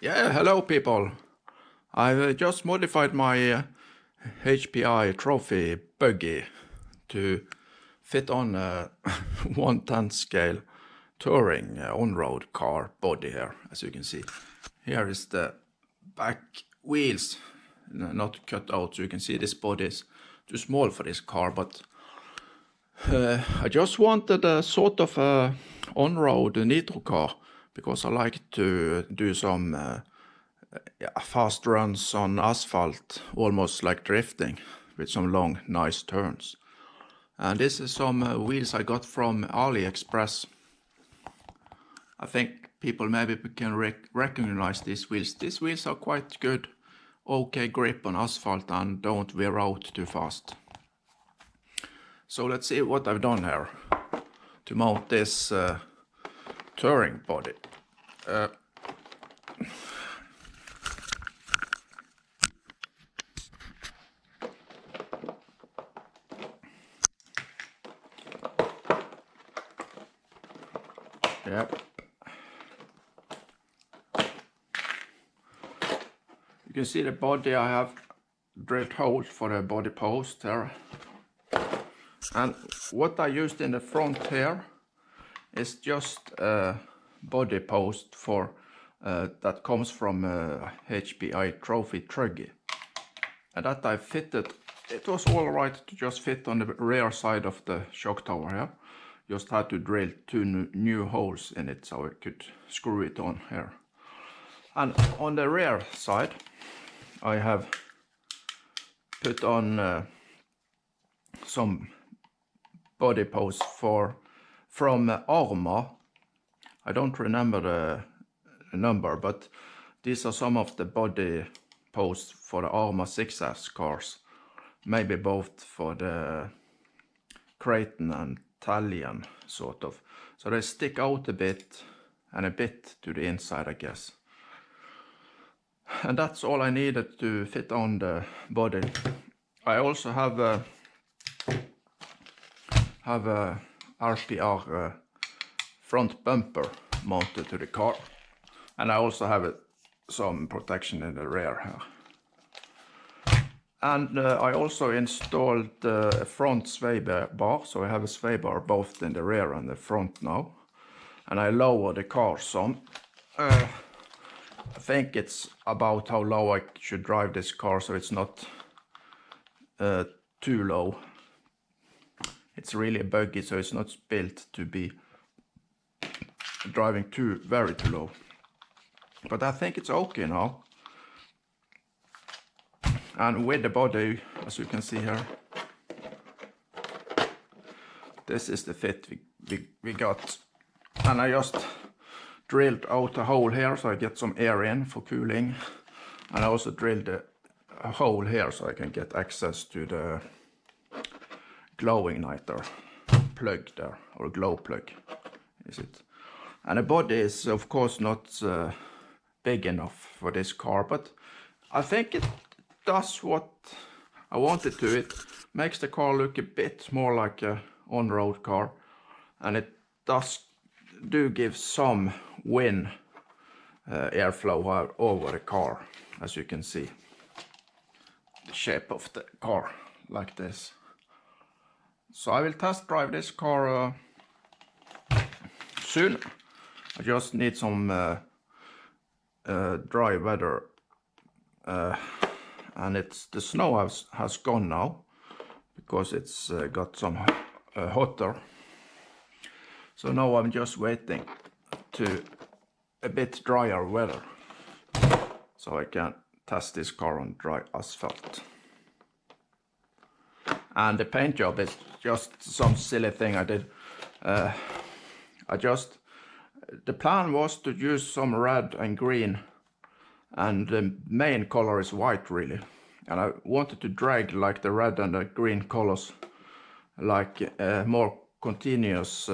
Yeah, hello people. I've just modified my HPI Trophy buggy to fit on a 1/10 scale touring on-road car body here, as you can see. Here is the back wheels, not cut out, so you can see this body is too small for this car, but I just wanted a sort of a on-road nitro car because I like to do some fast runs on asphalt, almost like drifting, with some long, nice turns. And this is some wheels I got from AliExpress. I think people maybe can recognize these wheels. These wheels are quite good, okay grip on asphalt and don't wear out too fast. So let's see what I've done here to mount this touring body. Yep. You can see the body. I have drilled holes for the body post there. And what I used in the front here is just a body post for that comes from HPI Trophy Truggy. And that I fitted. It was all right to just fit on the rear side of the shock tower here. Just had to drill two new holes in it so I could screw it on here. And on the rear side I have put on some body posts from Arma. I don't remember the number, but these are some of the body posts for the Arma 6S cars. Maybe both for the Creighton and Italian, sort of. So they stick out a bit and a bit to the inside, I guess. And that's all I needed to fit on the body. I also have a RPR front bumper mounted to the car, and I also have some protection in the rear here. And I also installed a front sway bar, so I have a sway bar both in the rear and the front now. And I lower the car some. I think it's about how low I should drive this car, so it's not too low. It's really a buggy, so it's not built to be driving very too low. But I think it's okay now. And with the body, as you can see here, this is the fit we got. And I just drilled out a hole here so I get some air in for cooling. And I also drilled a hole here so I can get access to the glowing igniter plug there, or glow plug is it. And the body is of course not big enough for this car, but I think it does what I want it to. It makes the car look a bit more like a on-road car, and it do give some wind airflow over the car, as you can see. The shape of the car like this. So I will test drive this car soon. I just need some dry weather. And the snow has gone now because it's got some hotter. So now I'm just waiting to a bit drier weather so I can test this car on dry asphalt. And the paint job is just some silly thing I did. The plan was to use some red and green, and the main color is white really, and I wanted to drag like the red and the green colors like a more continuous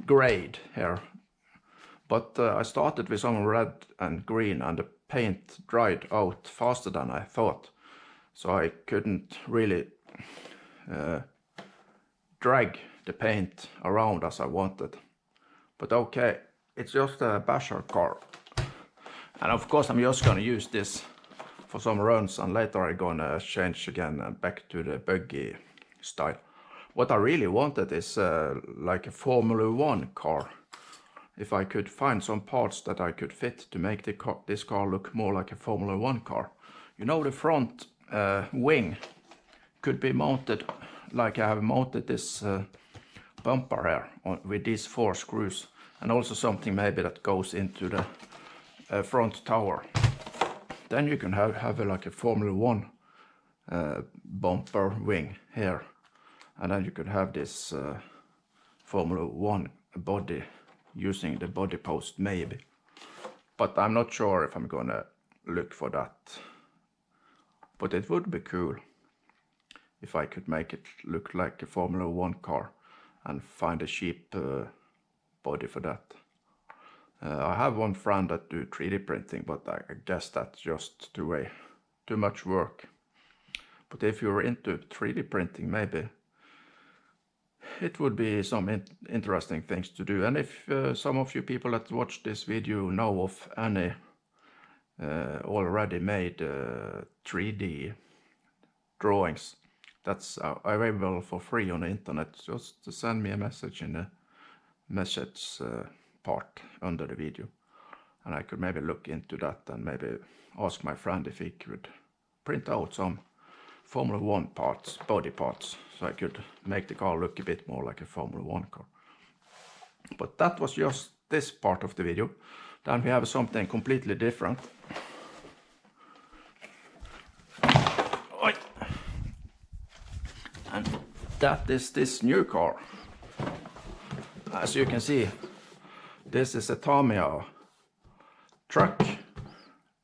grade here, but I started with some red and green and the paint dried out faster than I thought, so I couldn't really drag the paint around as I wanted. But okay, it's just a basher car. And of course I'm just gonna use this for some runs, and later I'm gonna change again back to the buggy style. What I really wanted is like a Formula 1 car. If I could find some parts that I could fit to make this car look more like a Formula 1 car. You know, the front wing could be mounted like I have mounted this bumper here with these 4 screws, and also something maybe that goes into the front tower. Then you can have like a Formula 1 bumper wing here, and then you could have this Formula 1 body using the body post maybe. But I'm not sure if I'm gonna look for that. But it would be cool if I could make it look like a Formula 1 car and find a cheap body for that. I have one friend that do 3D printing, but I guess that's just too much work. But if you're into 3D printing, maybe it would be some interesting things to do. And if some of you people that watch this video know of any already made 3D drawings that's available for free on the internet, just send me a message in the message part under the video, and I could maybe look into that and maybe ask my friend if he could print out some Formula 1 parts, body parts, so I could make the car look a bit more like a Formula 1 car. But that was just this part of the video. Then we have something completely different. And that is this new car. As you can see, this is a Tamiya truck.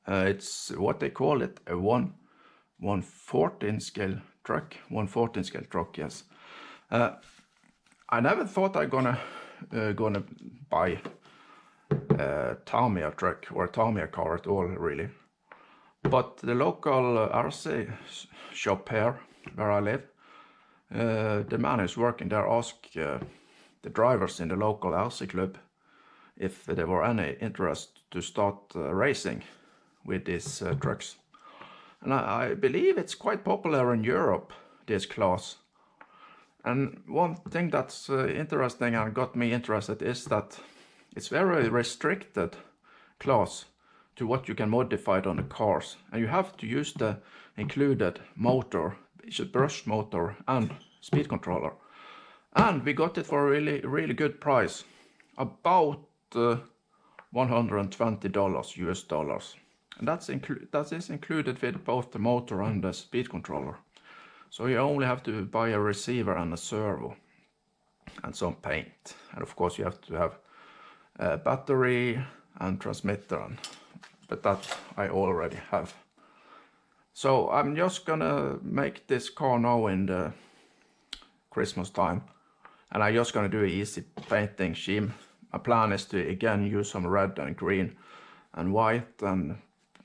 It's what they call it, a 1/14 scale truck. 1/14 scale truck, yes. I never thought I gonna buy a Tamiya truck or a Tamiya car at all, really. But the local RC shop here where I live, the man who's working there asked the drivers in the local RC club if there were any interest to start racing with these trucks. And I believe it's quite popular in Europe, this class. And one thing that's interesting and got me interested is that it's very restricted class to what you can modify on the cars. And you have to use the included motor, it's a brush motor and speed controller. And we got it for a really good price, about $120 US dollars. And that is included with both the motor and the speed controller. So you only have to buy a receiver and a servo and some paint. And of course you have to have a battery and transmitter, but that I already have. So I'm just gonna make this car now in the Christmas time. And I'm just gonna do an easy painting scheme. My plan is to again use some red and green and white and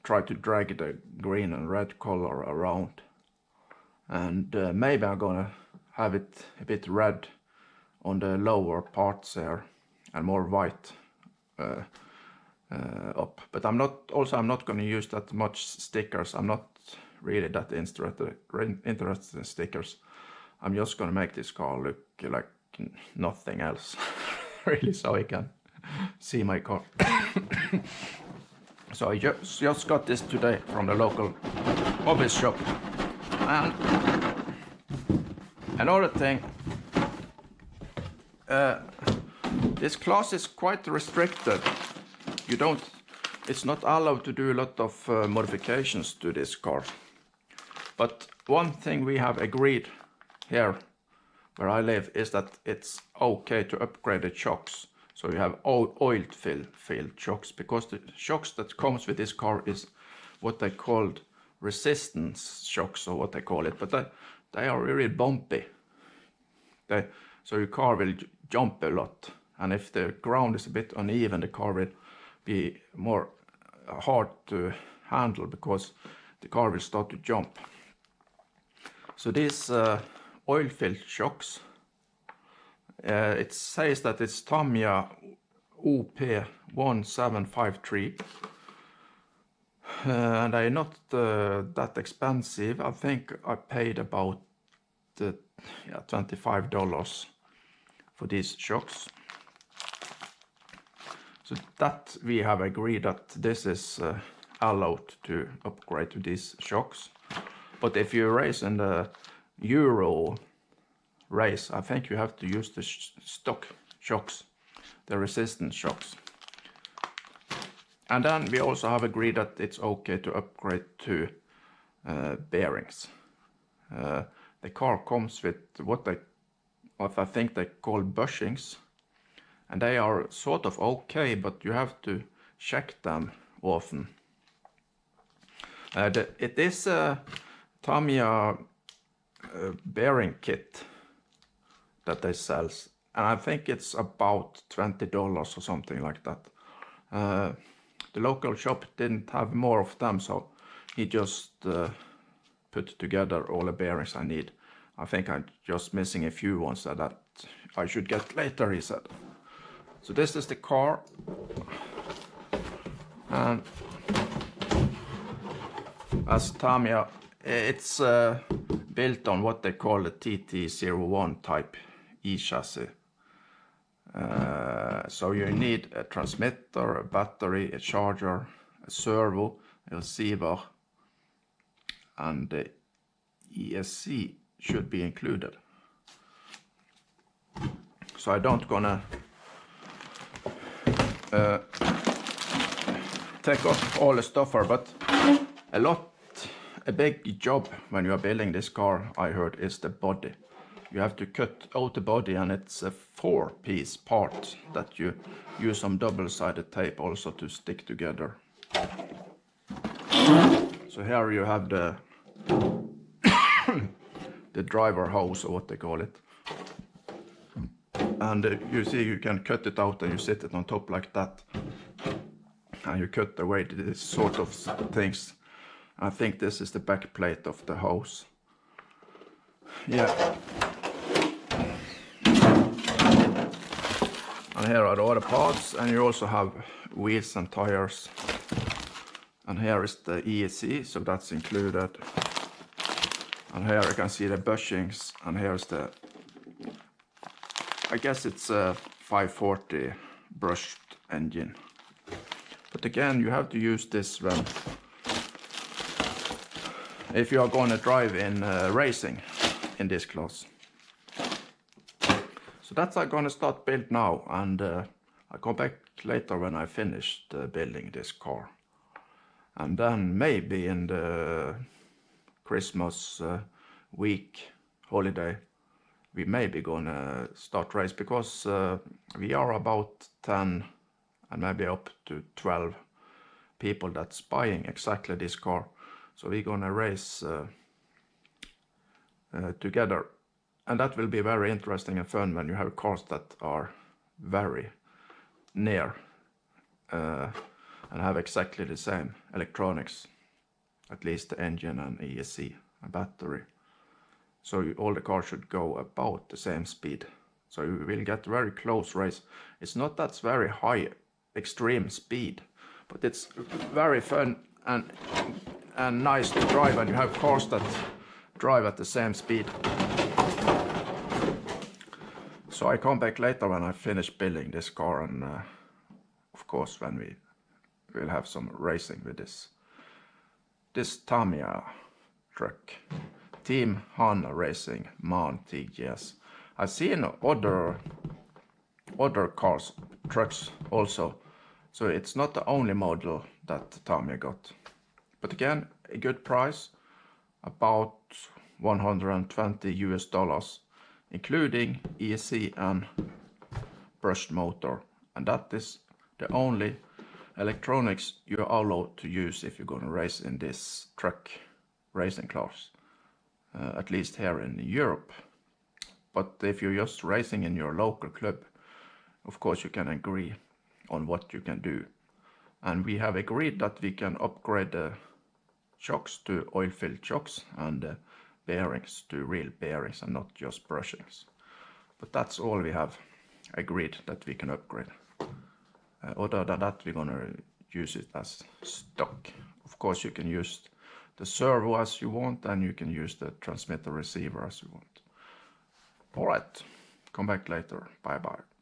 try to drag the green and red color around. And maybe I'm gonna have it a bit red on the lower parts here and more white up. But I'm not gonna use that much stickers. I'm not really that interested in stickers. I'm just gonna make this car look like nothing else. Really, so I can see my car. So I just got this today from the local hobby shop. And another thing, this class is quite restricted. It's not allowed to do a lot of modifications to this car. But one thing we have agreed here where I live is that it's okay to upgrade the shocks. So you have oil-filled shocks, because the shocks that comes with this car is what they called resistance shocks, or what they call it, but they are really bumpy. So your car will jump a lot, and if the ground is a bit uneven, the car will be more hard to handle because the car will start to jump. So these oil-filled shocks, it says that it's Tamiya OP1753, and they're not that expensive. I think I paid about $25 for these shocks. So that we have agreed that this is allowed to upgrade to these shocks. But if you race in the Euro race, I think you have to use the stock shocks, the resistance shocks. And then we also have agreed that it's okay to upgrade to bearings. The car comes with what I think they call bushings, and they are sort of okay, but you have to check them often. It is a Tamiya bearing kit that they sell, and I think it's about $20 or something like that. The local shop didn't have more of them, so he just put together all the bearings I need. I think I'm just missing a few ones that I should get later, he said. So this is the car, and as Tamiya, it's built on what they call the TT01 type E-chassis. So you need a transmitter, a battery, a charger, a servo, a receiver, and the ESC should be included. So I don't gonna take off all the stuff here, but a big job when you are building this car, I heard, is the body. You have to cut out the body, and it's a 4-piece part that you use some double-sided tape also to stick together. So here you have the the driver hose, or what they call it. And you see you can cut it out and you sit it on top like that. And you cut away these sort of things. I think this is the back plate of the hose. Yeah. And here are the other parts, and you also have wheels and tires. And here is the ESC, so that's included. And here you can see the bushings, and here's the, I guess it's a 540 brushed engine. But again, you have to use this when, if you are going to drive in racing in this class. So that's I'm gonna start build now, and I'll come back later when I finished building this car. And then maybe in the Christmas week holiday, we may be gonna start race, because we are about 10 and maybe up to 12 people that's buying exactly this car. So we're gonna race together. And that will be very interesting and fun when you have cars that are very near and have exactly the same electronics, at least the engine and ESC and battery. So all the cars should go about the same speed. So you will get very close race. It's not that very high extreme speed, but it's very fun and nice to drive when you have cars that drive at the same speed. So I come back later when I finish building this car, and of course when we will have some racing with this Tamiya truck. Team Hahn Racing MAN TGS. I've seen other cars, trucks also, so it's not the only model that Tamiya got. But again, a good price, about $120 including ESC and brushed motor, and that is the only electronics you are allowed to use if you're going to race in this truck racing class, at least here in Europe. But if you're just racing in your local club, of course you can agree on what you can do, and we have agreed that we can upgrade the shocks to oil-filled shocks and bearings to real bearings and not just brushings. But that's all we have agreed that we can upgrade. Other than that, we're gonna use it as stock, of course you can use the servo as you want, and you can use the transmitter receiver as you want. All right, come back later. Bye bye.